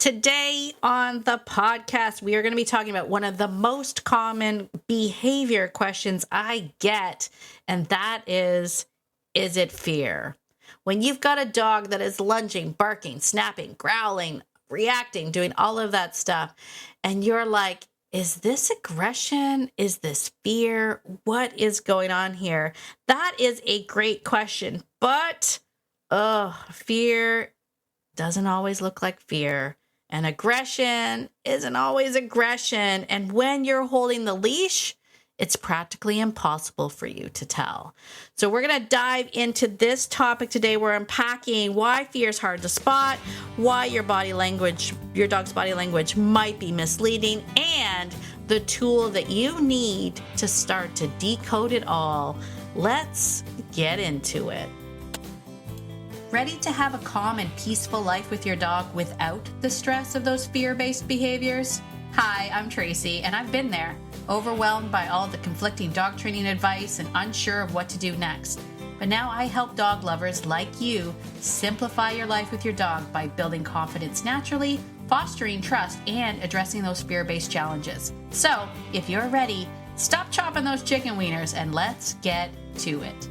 Today on the podcast, we are going to be talking about one of the most common behavior questions I get, and that is it fear? When you've got a dog that is lunging, barking, snapping, growling, reacting, doing all of that stuff, and you're like, is this aggression? Is this fear? What is going on here? That is a great question, but fear doesn't always look like fear. And aggression isn't always aggression. And when you're holding the leash, it's practically impossible for you to tell. So we're going to dive into this topic today. We're unpacking why fear is hard to spot, why your dog's body language might be misleading, and the tool that you need to start to decode it all. Let's get into it. Ready to have a calm and peaceful life with your dog without the stress of those fear-based behaviors? Hi, I'm Tracy, and I've been there, overwhelmed by all the conflicting dog training advice and unsure of what to do next. But now I help dog lovers like you simplify your life with your dog by building confidence naturally, fostering trust, and addressing those fear-based challenges. So, if you're ready, stop chopping those chicken wieners and let's get to it.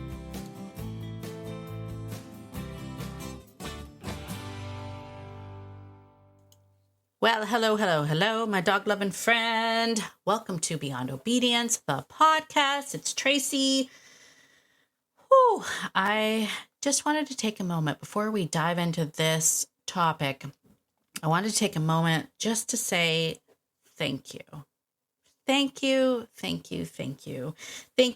Well, hello, my dog-loving friend. Welcome to Beyond Obedience, the podcast. It's Tracy. I just wanted to take a moment before we dive into this topic. I wanted to take a moment just to say thank you. Thank you. Thank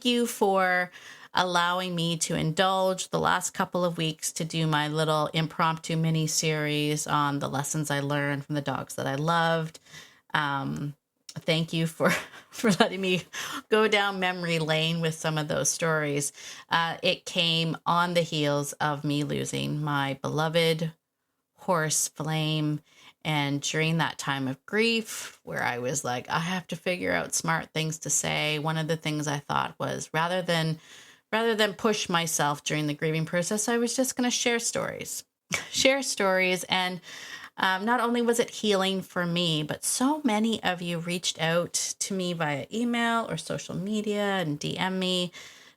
you for allowing me to indulge the last couple of weeks to do my little impromptu mini series on the lessons I learned from the dogs that I loved. Thank you for letting me go down memory lane with some of those stories. It came on the heels of me losing my beloved horse, Flame. And during that time of grief, where I was like, I have to figure out smart things to say, one of the things I thought was rather than push myself during the grieving process, I was just going to share stories. And not only was it healing for me, but so many of you reached out to me via email or social media and DM me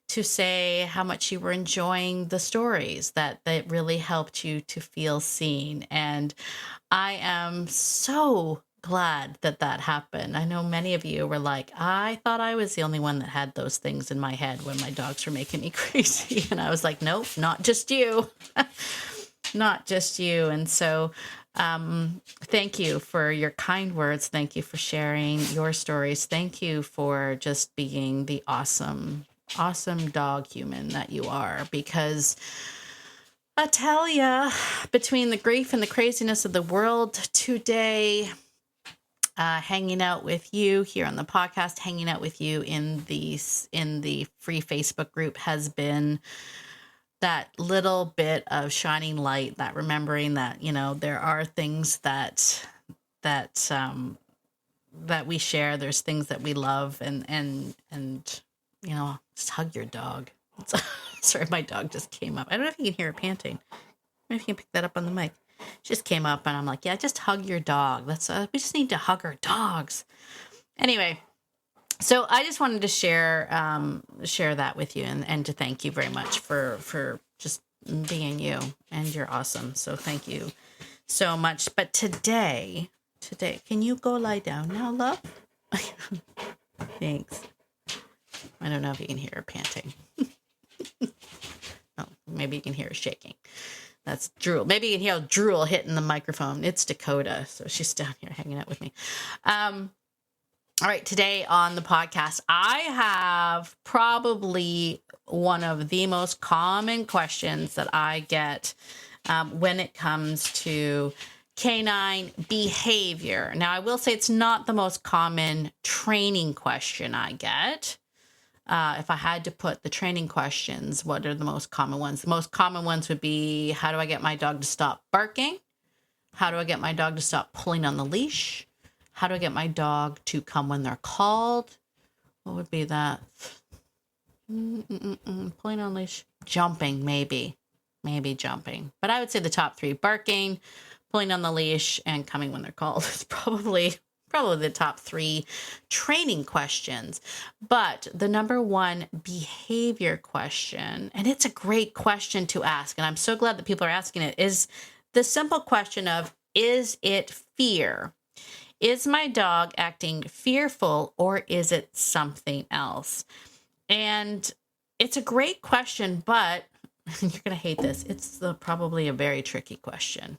to say how much you were enjoying the stories, that really helped you to feel seen. And I am so glad that happened. I know many of you were like, I thought I was the only one that had those things in my head when my dogs were making me crazy. And I was like, nope, not just you. Not just you. And so thank you for your kind words. Thank you for sharing your stories. Thank you for just being the awesome dog human that you are, because I tell ya, between the grief and the craziness of the world today, hanging out with you here on the podcast, hanging out with you in the free Facebook group has been that little bit of shining light, that remembering that, there are things that we share. There's things that we love, and just hug your dog. Sorry, my dog just came up. I don't know if you can hear her panting. Maybe you can pick that up on the mic. She just came up, and I'm like, yeah, just hug your dog. We just need to hug our dogs. Anyway, so I just wanted to share that with you, and to thank you very much for just being you, and you're awesome. So thank you so much. But today, can you go lie down now, love? Thanks. I don't know if you can hear her panting. Oh, maybe you can hear her shaking. That's drool. Maybe you can hear drool hitting the microphone. It's Dakota, so she's down here hanging out with me. All right, today on the podcast, I have probably one of the most common questions that I get when it comes to canine behavior. Now, I will say it's not the most common training question I get. If I had to put the training questions, what are the most common ones? The most common ones would be, how do I get my dog to stop barking? How do I get my dog to stop pulling on the leash? How do I get my dog to come when they're called? What would be that? Pulling on leash. Jumping, maybe jumping. But I would say the top three: barking, pulling on the leash, and coming when they're called. It's probably the top 3 training questions. But the number 1 behavior question, and it's a great question to ask, and I'm so glad that people are asking it, is the simple question of, is it fear? Is my dog acting fearful, or is it something else? And it's a great question, but you're going to hate this. It's probably a very tricky question.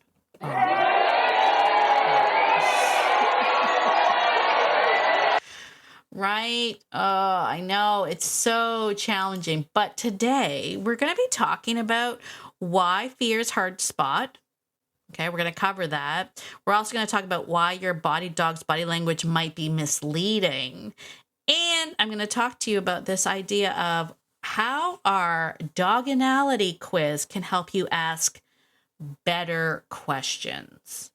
Right? Oh, I know. It's so challenging. But today we're going to be talking about why fear is hard to spot. Okay, we're going to cover that. We're also going to talk about why your dog's body language might be misleading. And I'm going to talk to you about this idea of how our doginality quiz can help you ask better questions.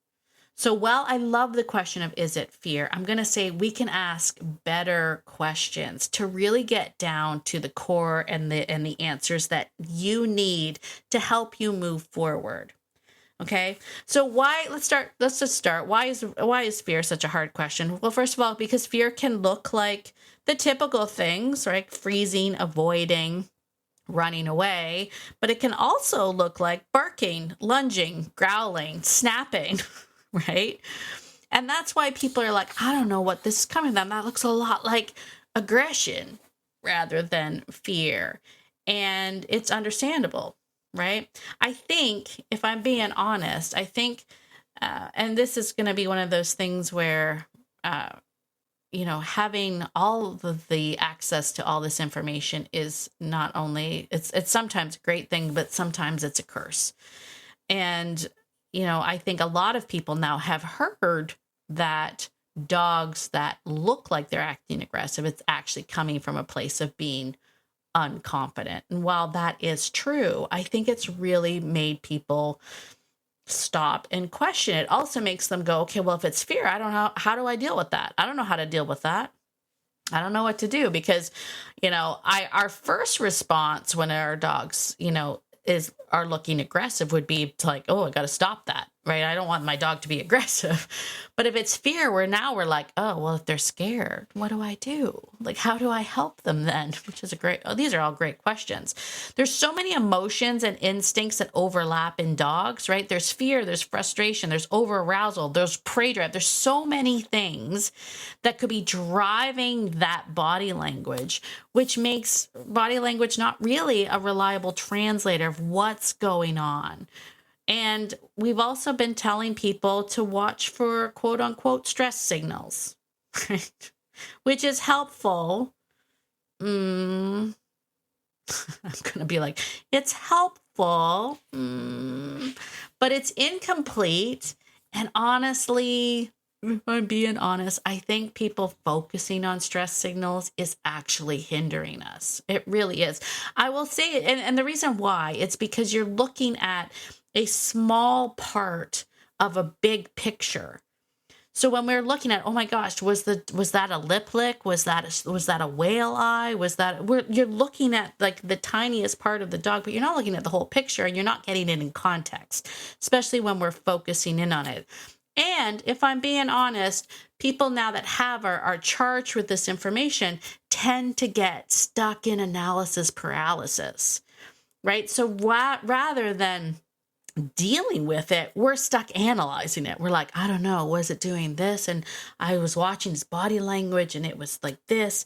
So while I love the question of, is it fear? I'm going to say we can ask better questions to really get down to the core and the answers that you need to help you move forward. Okay. So let's just start. Why is fear such a hard question? Well, first of all, because fear can look like the typical things, right? Freezing, avoiding, running away, but it can also look like barking, lunging, growling, snapping, right? And that's why people are like, I don't know what this is coming from. That looks a lot like aggression rather than fear. And it's understandable, right? I think, if I'm being honest, and this is going to be one of those things where, having all of the access to all this information is not only, it's sometimes a great thing, but sometimes it's a curse. And, I think a lot of people now have heard that dogs that look like they're acting aggressive, it's actually coming from a place of being unconfident. And while that is true, I think it's really made people stop and question. It also makes them go, okay, well, if it's fear, I don't know, how do I deal with that? I don't know how to deal with that. I don't know what to do, because, our first response when our dogs, are looking aggressive would be to like, oh, I got to stop that, right? I don't want my dog to be aggressive. But if it's fear, we're like, oh, well, if they're scared, what do I do? Like, how do I help them then? Which is these are all great questions. There's so many emotions and instincts that overlap in dogs, right? There's fear, there's frustration, there's over-arousal, there's prey drive. There's so many things that could be driving that body language, which makes body language not really a reliable translator of what's going on. And we've also been telling people to watch for quote unquote stress signals, right? Which is helpful. I'm going to be like, it's helpful, but it's incomplete. And honestly, if I'm being honest, I think people focusing on stress signals is actually hindering us. It really is. I will say it. And the reason why, it's because you're looking at a small part of a big picture. So when we're looking at, oh my gosh, was that a lip lick? Was that a whale eye? You're looking at like the tiniest part of the dog, but you're not looking at the whole picture, and you're not getting it in context, especially when we're focusing in on it. And if I'm being honest, people now that are charged with this information tend to get stuck in analysis paralysis, right? So rather than dealing with it, we're stuck analyzing it. We're like, I don't know, was it doing this? And I was watching his body language and it was like this.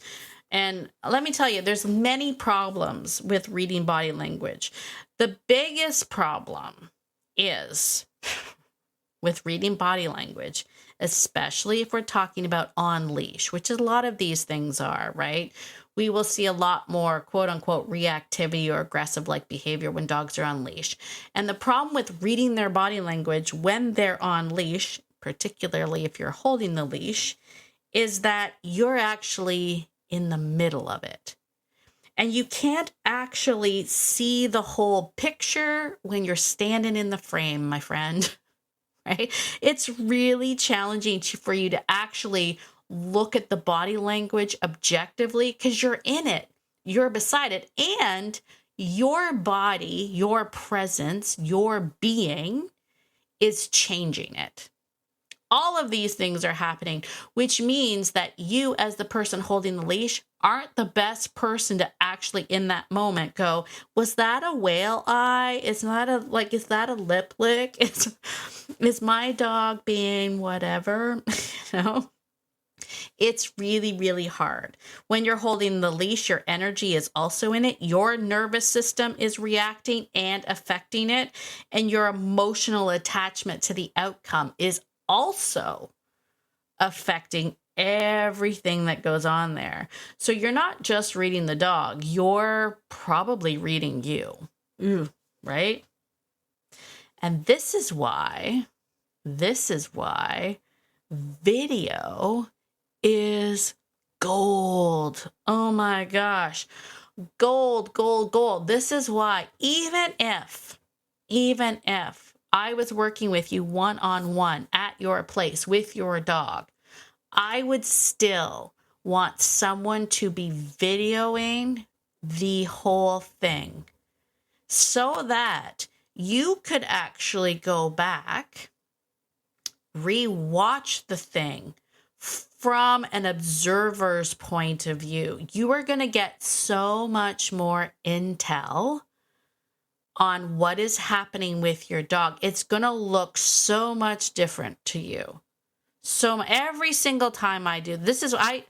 And let me tell you, there's many problems with reading body language. The biggest problem is with reading body language, especially if we're talking about on leash, which a lot of these things are, right? We will see a lot more quote unquote reactivity or aggressive like behavior when dogs are on leash. And the problem with reading their body language when they're on leash, particularly if you're holding the leash, is that you're actually in the middle of it. And you can't actually see the whole picture when you're standing in the frame, my friend. Right? It's really challenging for you to actually look at the body language objectively because you're in it, you're beside it, and your body, your presence, your being is changing it. All of these things are happening, which means that you, as the person holding the leash, aren't the best person to actually in that moment go, was that a whale eye? Is that a lip lick? Is my dog being whatever? You know? It's really, really hard. When you're holding the leash, your energy is also in it. Your nervous system is reacting and affecting it. And your emotional attachment to the outcome is also affecting everything that goes on there. So you're not just reading the dog, you're probably reading you. Ooh, right? And this is why video is gold. Oh my gosh. Gold, gold, gold. This is why even if I was working with you one-on-one at your place with your dog, I would still want someone to be videoing the whole thing so that you could actually go back, rewatch the thing from an observer's point of view. You are going to get so much more intel on what is happening with your dog. It's going to look so much different to you. So every single time I do this, I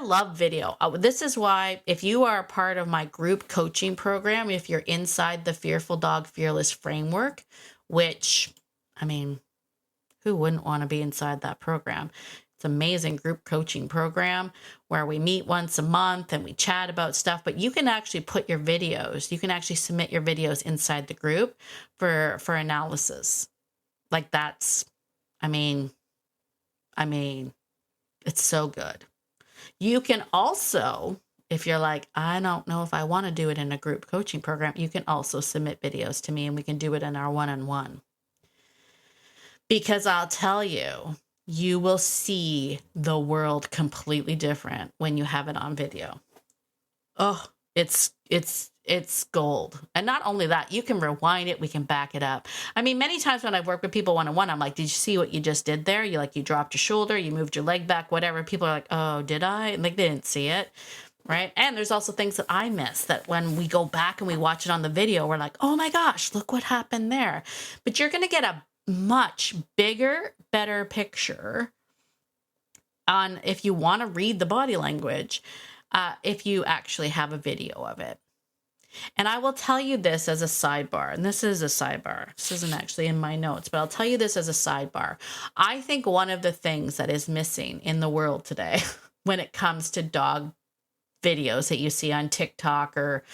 love video. This is why if you are a part of my group coaching program, if you're inside the Fearful Dog Fearless framework, which, I mean, who wouldn't want to be inside that program? It's an amazing group coaching program where we meet once a month and we chat about stuff, but you can actually put your videos, you can actually submit your videos inside the group for analysis. Like that's, I mean, it's so good. You can also, if you're like, I don't know if I want to do it in a group coaching program, you can also submit videos to me and we can do it in our one-on-one. Because I'll tell you, you will see the world completely different when you have it on video. Oh, it's gold. And not only that, you can rewind it. We can back it up. I mean, many times when I've worked with people one-on-one, I'm like, did you see what you just did there? You dropped your shoulder, you moved your leg back, whatever. People are like, oh, did I? And like, they didn't see it. Right. And there's also things that I miss that when we go back and we watch it on the video, we're like, oh my gosh, look what happened there. But you're going to get a much bigger, better picture on if you want to read the body language, if you actually have a video of it. And I will tell you this as a sidebar, and this is a sidebar. This isn't actually in my notes, but I'll tell you this as a sidebar. I think one of the things that is missing in the world today when it comes to dog videos that you see on TikTok or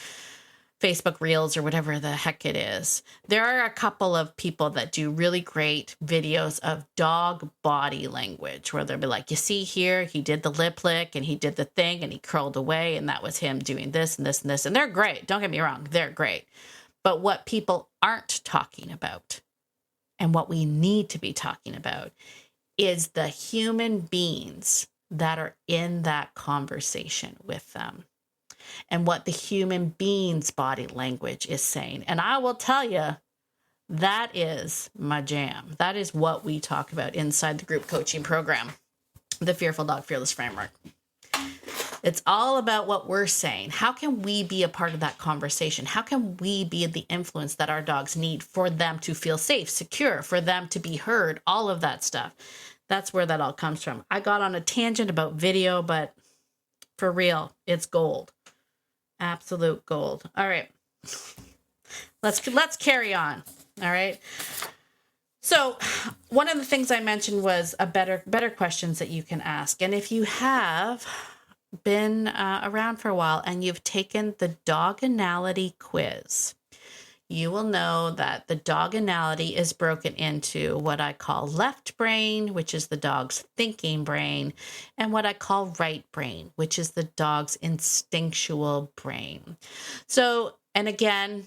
Facebook Reels or whatever the heck it is, there are a couple of people that do really great videos of dog body language where they'll be like, you see here, he did the lip lick and he did the thing and he curled away and that was him doing this and this and this. And they're great. Don't get me wrong. They're great. But what people aren't talking about and what we need to be talking about is the human beings that are in that conversation with them. And what the human being's body language is saying. And I will tell you, that is my jam. That is what we talk about inside the group coaching program, the Fearful Dog Fearless Framework. It's all about what we're saying. How can we be a part of that conversation? How can we be the influence that our dogs need for them to feel safe, secure, for them to be heard, all of that stuff. That's where that all comes from. I got on a tangent about video, but for real, it's gold. Absolute gold. All right. Let's carry on. All right. So one of the things I mentioned was a better questions that you can ask. And if you have been around for a while and you've taken the doganality quiz, you will know that the doganality is broken into what I call left brain, which is the dog's thinking brain, and what I call right brain, which is the dog's instinctual brain. So, and again,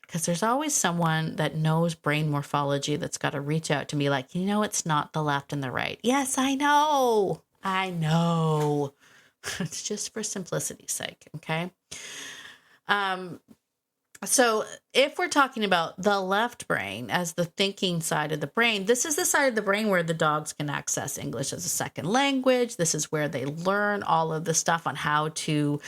because there's always someone that knows brain morphology that's got to reach out to me like, it's not the left and the right. Yes, I know. It's just for simplicity's sake, okay? So if we're talking about the left brain as the thinking side of the brain, this is the side of the brain where the dogs can access English as a second language. This is where they learn all of the stuff on how to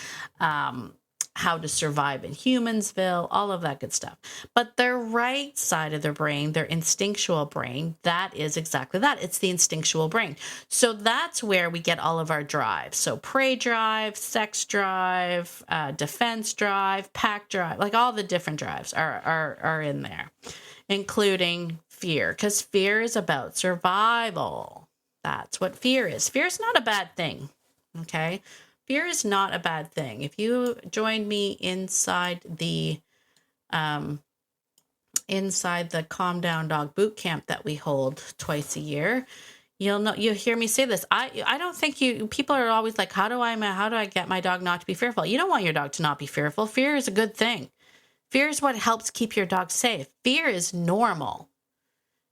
survive in Humansville, all of that good stuff. But their right side of the brain, their instinctual brain, that is exactly that. It's the instinctual brain. So that's where we get all of our drives. So prey drive, sex drive, defense drive, pack drive, like all the different drives are in there, including fear, because fear is about survival. That's what fear is. Fear is not a bad thing. Okay. Fear is not a bad thing. If you join me inside the Calm Down Dog boot camp that we hold twice a year, you'll hear me say this. I don't think people are always like, how do I get my dog not to be fearful? You don't want your dog to not be fearful. Fear is a good thing. Fear is what helps keep your dog safe. Fear is normal.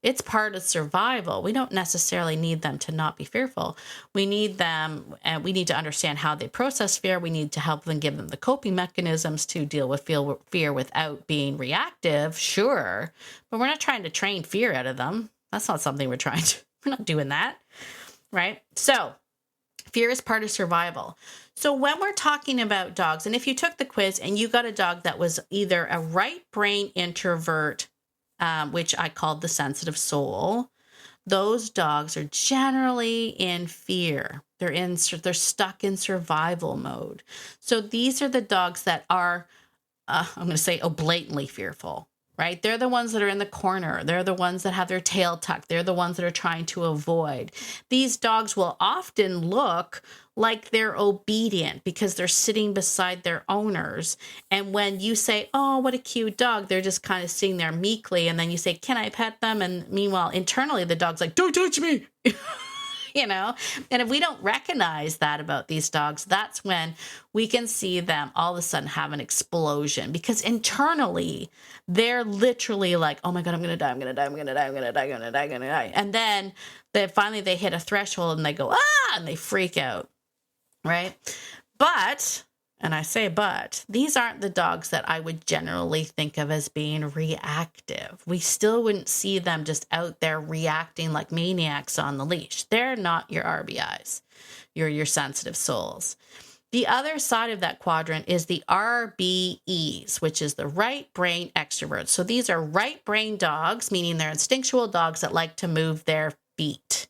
It's part of survival. We don't necessarily need them to not be fearful. We need them, and we need to understand how they process fear. We need to help them, give them the coping mechanisms to deal with fear without being reactive, sure. But we're not trying to train fear out of them. That's not something we're not doing that, right? So fear is part of survival. So when we're talking about dogs, and if you took the quiz and you got a dog that was either a right brain introvert, which I called the sensitive soul, those dogs are generally in fear. They're stuck in survival mode. So these are the dogs that are, I'm going to say, blatantly fearful, right? They're the ones that are in the corner. They're the ones that have their tail tucked. They're the ones that are trying to avoid. These dogs will often look like they're obedient because they're sitting beside their owners. And when you say, oh, what a cute dog, they're just kind of sitting there meekly. And then you say, can I pet them? And meanwhile, internally, the dog's like, don't touch me. And if we don't recognize that about these dogs, that's when we can see them all of a sudden have an explosion, because internally they're literally like, oh my God, I'm going to die. I'm going to die. I'm going to die. I'm going to die. I'm going to die. I'm going to die. And then finally they hit a threshold and they go, and they freak out. Right. But, and I say, but these aren't the dogs that I would generally think of as being reactive. We still wouldn't see them just out there reacting like maniacs on the leash. They're not your RBIs. You're your sensitive souls. The other side of that quadrant is the RBEs, which is the right brain extroverts. So these are right brain dogs, meaning they're instinctual dogs that like to move their feet.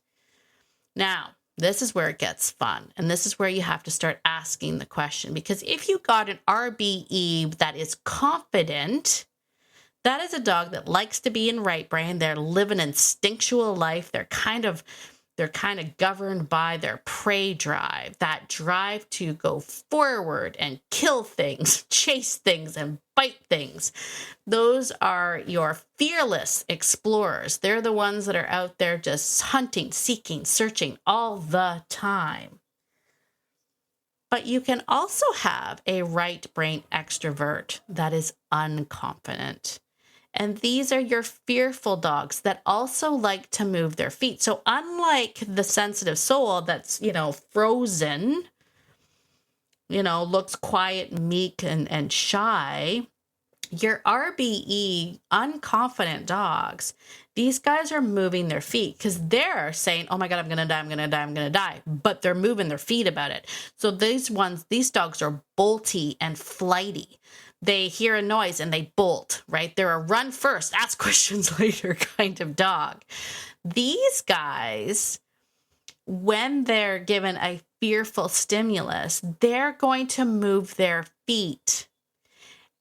Now, this is where it gets fun. And this is where you have to start asking the question. Because if you got an RBE that is confident, that is a dog that likes to be in right brain. They're living instinctual life. They're kind of governed by their prey drive, that drive to go forward and kill things, chase things, and bite things. Those are your fearless explorers. They're the ones that are out there just hunting, seeking, searching all the time. But you can also have a right brain extrovert that is unconfident. And these are your fearful dogs that also like to move their feet. So unlike the sensitive soul that's, frozen, looks quiet, meek, and shy, your RBE unconfident dogs, these guys are moving their feet because they're saying, oh my God, I'm going to die, I'm going to die, I'm going to die. But they're moving their feet about it. So these dogs are bolty and flighty. They hear a noise and they bolt, right? They're a run first, ask questions later kind of dog. These guys, when they're given a fearful stimulus, they're going to move their feet.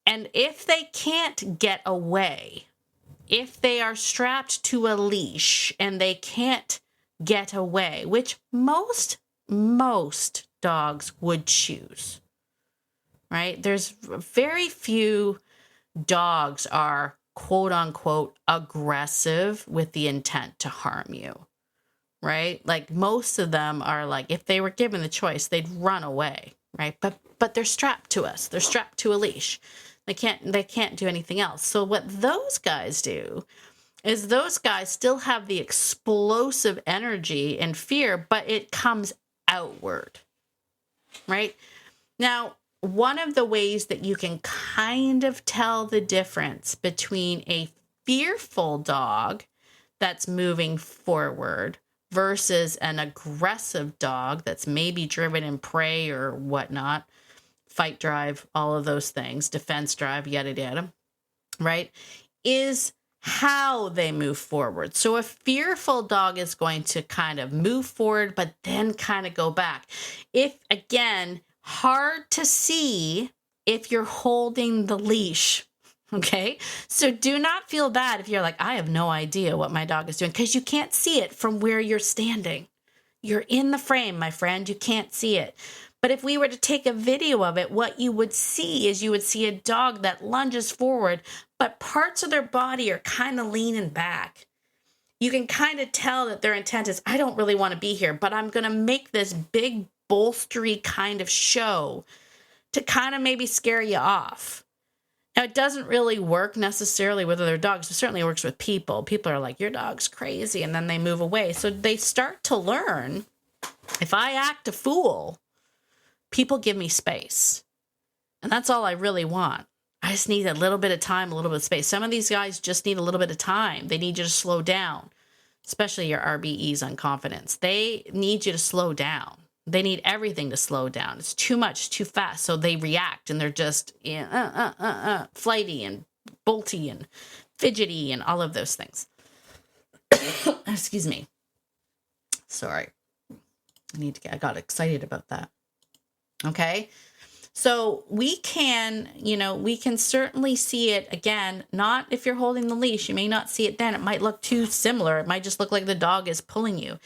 And if they can't get away, if they are strapped to a leash and they can't get away, which most dogs would choose, right? There's very few dogs are quote unquote aggressive with the intent to harm you, right? Like most of them are like, if they were given the choice, they'd run away, right? But they're strapped to us. They're strapped to a leash. They can't do anything else. So what those guys do is those guys still have the explosive energy and fear, but it comes outward, right? Now, one of the ways that you can kind of tell the difference between a fearful dog that's moving forward versus an aggressive dog that's maybe driven in prey or whatnot, fight drive, all of those things, defense drive, yada, yada, right, is how they move forward. So a fearful dog is going to kind of move forward, but then kind of go back. If, again, hard to see if you're holding the leash. Okay. So do not feel bad if you're like, I have no idea what my dog is doing, because you can't see it from where you're standing. You're in the frame, my friend. You can't see it. But if we were to take a video of it, what you would see is you would see a dog that lunges forward, but parts of their body are kind of leaning back. You can kind of tell that their intent is, I don't really want to be here, but I'm going to make this big bolstery kind of show to kind of maybe scare you off. Now, it doesn't really work necessarily with other dogs. It certainly works with people. People are like, your dog's crazy, and then they move away. So they start to learn, if I act a fool, people give me space. And that's all I really want. I just need a little bit of time, a little bit of space. Some of these guys just need a little bit of time. They need you to slow down, especially your RBEs on confidence. They need you to slow down. They need everything to slow down. It's too much, too fast. So they react, and they're just flighty and bolty and fidgety and all of those things. Excuse me. Sorry. I got excited about that. Okay. So we can certainly see it, again, not if you're holding the leash. You may not see it then. It might look too similar. It might just look like the dog is pulling you,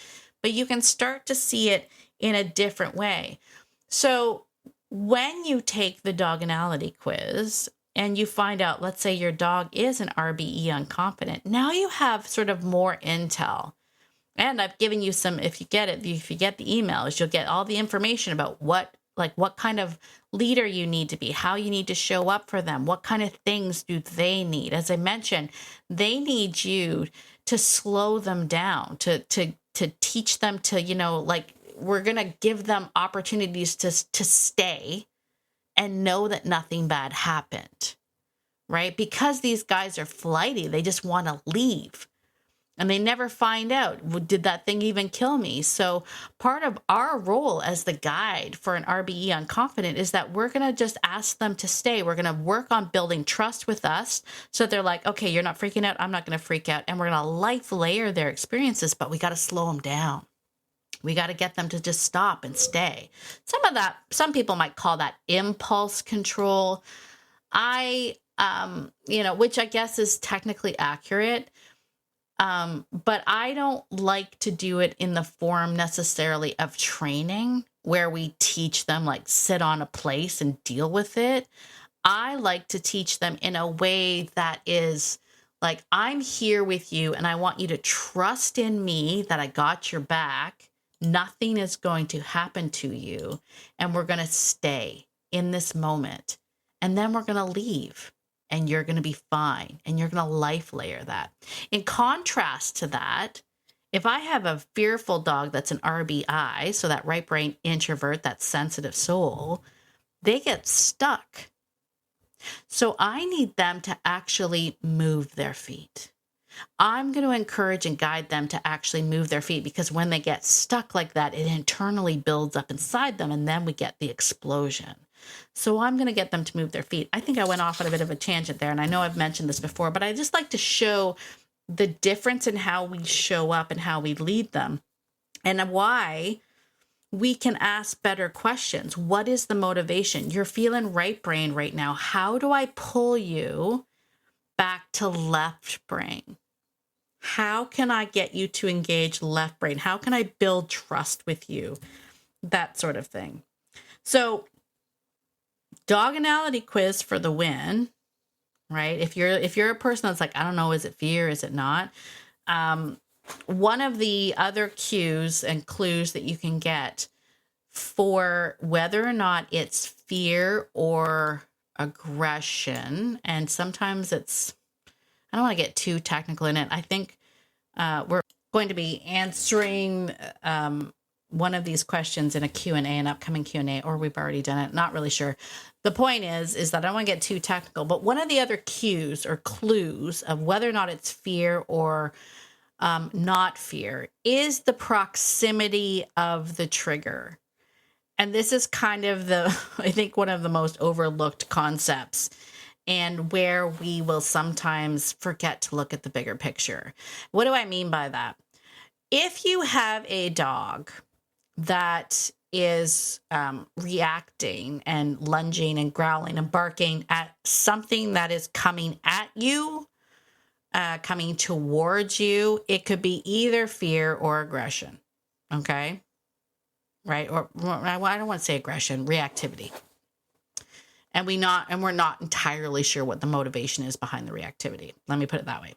but you can start to see it in a different way. So when you take the doganality quiz and you find out, let's say your dog is an RBE unconfident, now you have sort of more intel. And I've given you some, if you get the emails, you'll get all the information about what kind of leader you need to be, how you need to show up for them, what kind of things do they need. As I mentioned, they need you to slow them down, to teach them to, we're going to give them opportunities to stay and know that nothing bad happened, right? Because these guys are flighty, they just want to leave. And they never find out, did that thing even kill me? So part of our role as the guide for an RBE unconfident is that we're going to just ask them to stay. We're going to work on building trust with us. So they're like, okay, you're not freaking out. I'm not going to freak out. And we're going to life layer their experiences, but we got to slow them down. We got to get them to just stop and stay. Some people might call that impulse control. Which I guess is technically accurate. But I don't like to do it in the form necessarily of training where we teach them sit on a place and deal with it. I like to teach them in a way that is I'm here with you and I want you to trust in me that I got your back. Nothing is going to happen to you. And we're going to stay in this moment. And then we're going to leave. And you're going to be fine. And you're going to life layer that. In contrast to that, if I have a fearful dog that's an RBI, so that right brain introvert, that sensitive soul, they get stuck. So I need them to actually move their feet. I'm going to encourage and guide them to actually move their feet, because when they get stuck like that, it internally builds up inside them, and then we get the explosion. So I'm going to get them to move their feet. I think I went off on a bit of a tangent there, and I know I've mentioned this before, but I just like to show the difference in how we show up and how we lead them, and why we can ask better questions. What is the motivation? You're feeling right brain right now. How do I pull you back to left brain? How can I get you to engage left brain? How can I build trust with you? That sort of thing. So doganality quiz for the win, right? If you're a person that's I don't know, is it fear? Is it not? One of the other cues and clues that you can get for whether or not it's fear or aggression, and sometimes it's, I don't want to get too technical in it. I think we're going to be answering one of these questions in a Q&A, an upcoming Q&A, or we've already done it. Not really sure. The point is that I don't want to get too technical, but one of the other cues or clues of whether or not it's fear or not fear is the proximity of the trigger. And this is kind of I think one of the most overlooked concepts, and where we will sometimes forget to look at the bigger picture. What do I mean by that? If you have a dog that is reacting and lunging and growling and barking at something that is coming at you, coming towards you, it could be either fear or aggression. Okay? Right? Or I don't want to say aggression, reactivity. And we're not entirely sure what the motivation is behind the reactivity. Let me put it that way.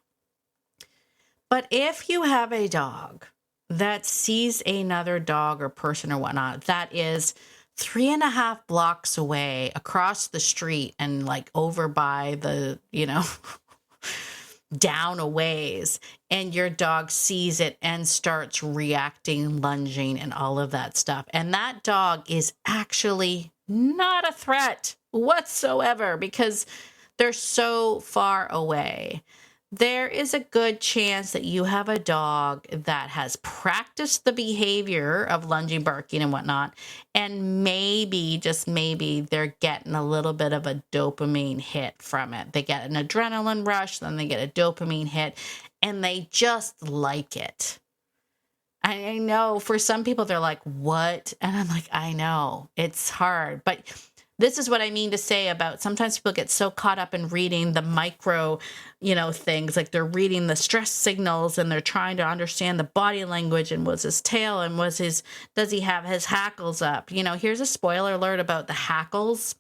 But if you have a dog that sees another dog or person or whatnot that is 3.5 blocks away across the street and like over by the, down a ways, and your dog sees it and starts reacting, lunging, and all of that stuff, and that dog is actually not a threat whatsoever because they're so far away, there is a good chance that you have a dog that has practiced the behavior of lunging, barking, and whatnot, and maybe, just maybe, they're getting a little bit of a dopamine hit from it. They get an adrenaline rush, then they get a dopamine hit, and they just like it. I know for some people, they're like, what? And I'm like, I know, it's hard, but this is what I mean to say about sometimes people get so caught up in reading the micro, things, like they're reading the stress signals and they're trying to understand the body language and was his tail and does he have his hackles up? Here's a spoiler alert about the hackles.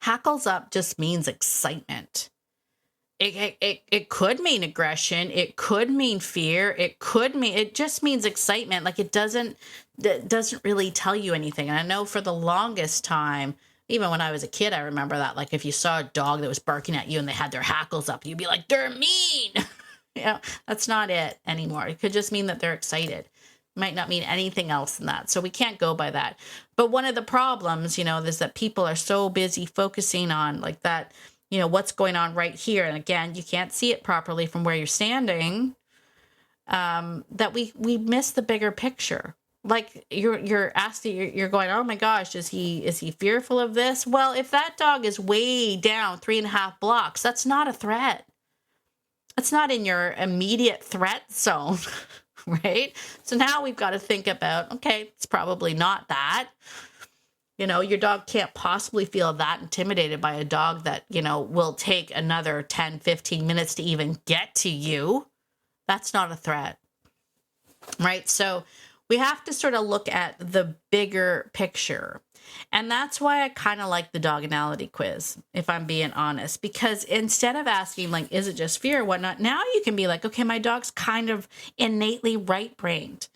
Hackles up just means excitement. It could mean aggression. It could mean fear. It just means excitement. Like it doesn't really tell you anything. And I know for the longest time, even when I was a kid, I remember that, like if you saw a dog that was barking at you and they had their hackles up, you'd be like, they're mean. That's not it anymore. It could just mean that they're excited. It might not mean anything else than that. So we can't go by that. But one of the problems, is that people are so busy focusing on like that, what's going on right here. And again, you can't see it properly from where you're standing, that we miss the bigger picture. Like you're asking, you're going, oh my gosh, is he fearful of this? Well, if that dog is way down 3.5 blocks, that's not a threat. That's not in your immediate threat zone, right? So now we've got to think about, okay, it's probably not that. Your dog can't possibly feel that intimidated by a dog that, will take another 10, 15 minutes to even get to you. That's not a threat, right? So we have to sort of look at the bigger picture. And that's why I kind of like the doganality quiz, if I'm being honest, because instead of asking like, is it just fear or whatnot? Now you can be like, okay, my dog's kind of innately right-brained.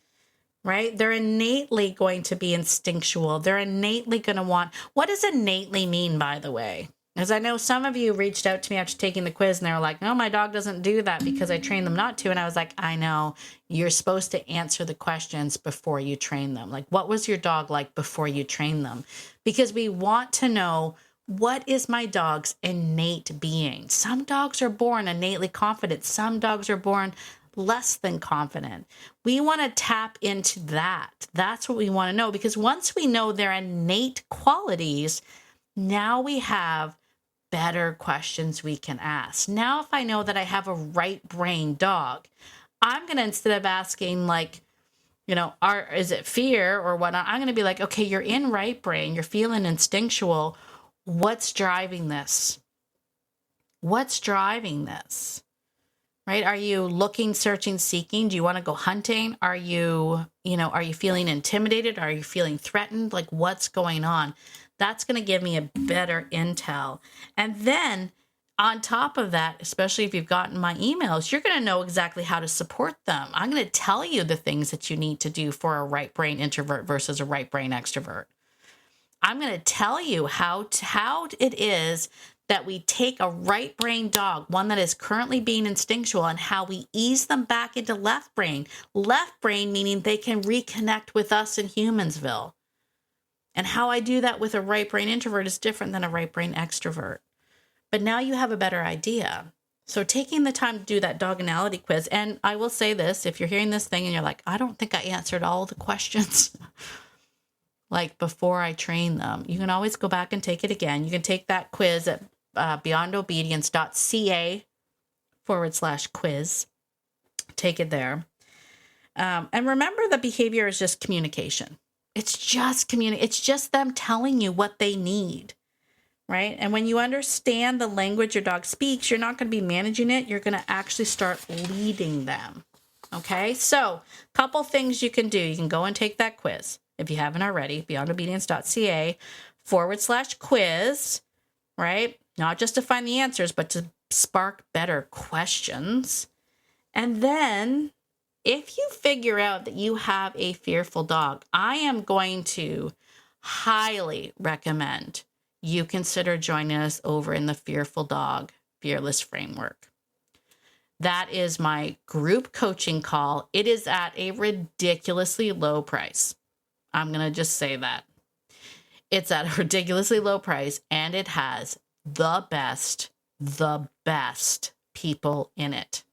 Right? They're innately going to be instinctual. They're innately going to want, what does innately mean, by the way? As I know some of you reached out to me after taking the quiz and they were like, no, my dog doesn't do that because I trained them not to. And I was like, I know, you're supposed to answer the questions before you train them. Like, what was your dog like before you train them? Because we want to know, what is my dog's innate being? Some dogs are born innately confident. Some dogs are born less than confident. We want to tap into that. That's what we want to know, because once we know their innate qualities, now we have better questions we can ask. Now, if I know that I have a right brain dog, I'm going to, instead of asking like, is it fear or whatnot, I'm going to be like, okay, you're in right brain, you're feeling instinctual. What's driving this? What's driving this? Right? Are you looking, searching, seeking? Do you want to go hunting? Are you feeling intimidated? Are you feeling threatened? Like, what's going on? That's going to give me a better intel. And then on top of that, especially if you've gotten my emails, you're going to know exactly how to support them. I'm going to tell you the things that you need to do for a right brain introvert versus a right brain extrovert. I'm going to tell you how it is that we take a right brain dog, one that is currently being instinctual, and how we ease them back into left brain. Left brain meaning they can reconnect with us in Humansville. And how I do that with a right brain introvert is different than a right brain extrovert. But now you have a better idea. So taking the time to do that dogonality quiz, and I will say this, if you're hearing this thing and you're like, I don't think I answered all the questions like before I train them, you can always go back and take it again. You can take that quiz at beyondobedience.ca/quiz. Take it there. And remember that behavior is just communication. It's just it's just them telling you what they need, right? And when you understand the language your dog speaks, you're not going to be managing it. You're going to actually start leading them. Okay. So a couple things you can do. You can go and take that quiz if you haven't already, beyondobedience.ca/quiz, right? Not just to find the answers, but to spark better questions. And then if you figure out that you have a fearful dog, I am going to highly recommend you consider joining us over in the Fearful Dog Fearless Framework. That is my group coaching call. It is at a ridiculously low price. I'm going to just say that. It's at a ridiculously low price, and it has the best people in it.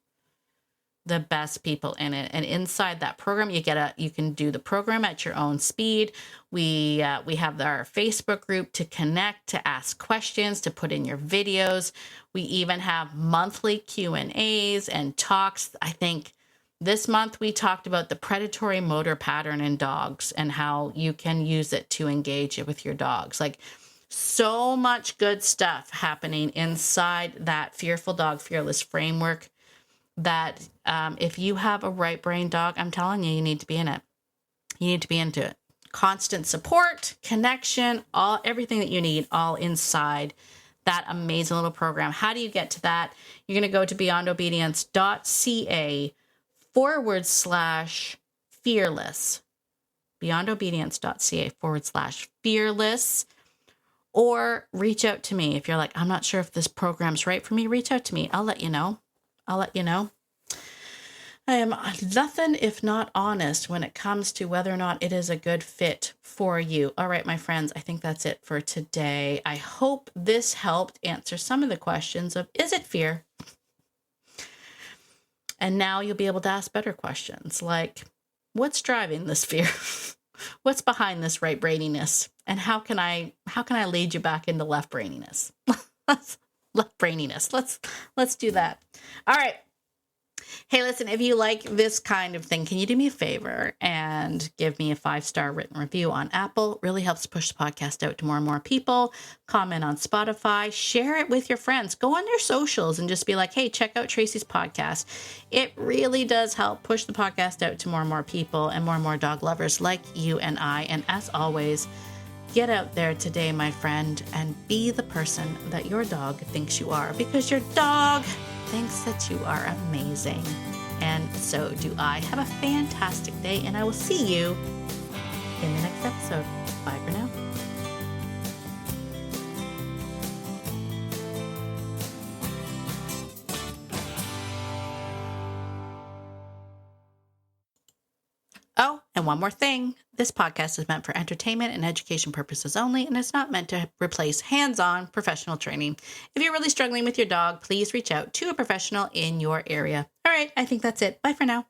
The best people in it. And inside that program, you can do the program at your own speed. We have our Facebook group to connect, to ask questions, to put in your videos. We even have monthly Q&As and talks. I think this month we talked about the predatory motor pattern in dogs and how you can use it to engage it with your dogs. Like, so much good stuff happening inside that Fearful Dog Fearless Framework that if you have a right brain dog, I'm telling you, you need to be in it. You need to be into it. Constant support, connection, everything that you need, all inside that amazing little program. How do you get to that? You're going to go to beyondobedience.ca/fearless. beyondobedience.ca/fearless. Or reach out to me. If you're like, I'm not sure if this program's right for me, reach out to me. I'll let you know. I am nothing if not honest when it comes to whether or not it is a good fit for you. All right, my friends, I think that's it for today. I hope this helped answer some of the questions of, is it fear? And now you'll be able to ask better questions like, what's driving this fear? What's behind this right braininess? And how can I lead you back into left braininess? Left braininess. Let's do that. All right. Hey, listen, if you like this kind of thing, can you do me a favor and give me a 5-star written review on Apple? It really helps push the podcast out to more and more people. Comment on Spotify, share it with your friends. Go on their socials and just be like, hey, check out Tracy's podcast. It really does help push the podcast out to more and more people and more dog lovers like you and I. And as always, get out there today, my friend, and be the person that your dog thinks you are, because your dog thinks that you are amazing. And so do I. Have a fantastic day, and I will see you in the next episode. Bye for now. Oh, and one more thing. This podcast is meant for entertainment and education purposes only, and it's not meant to replace hands-on professional training. If you're really struggling with your dog, please reach out to a professional in your area. All right, I think that's it. Bye for now.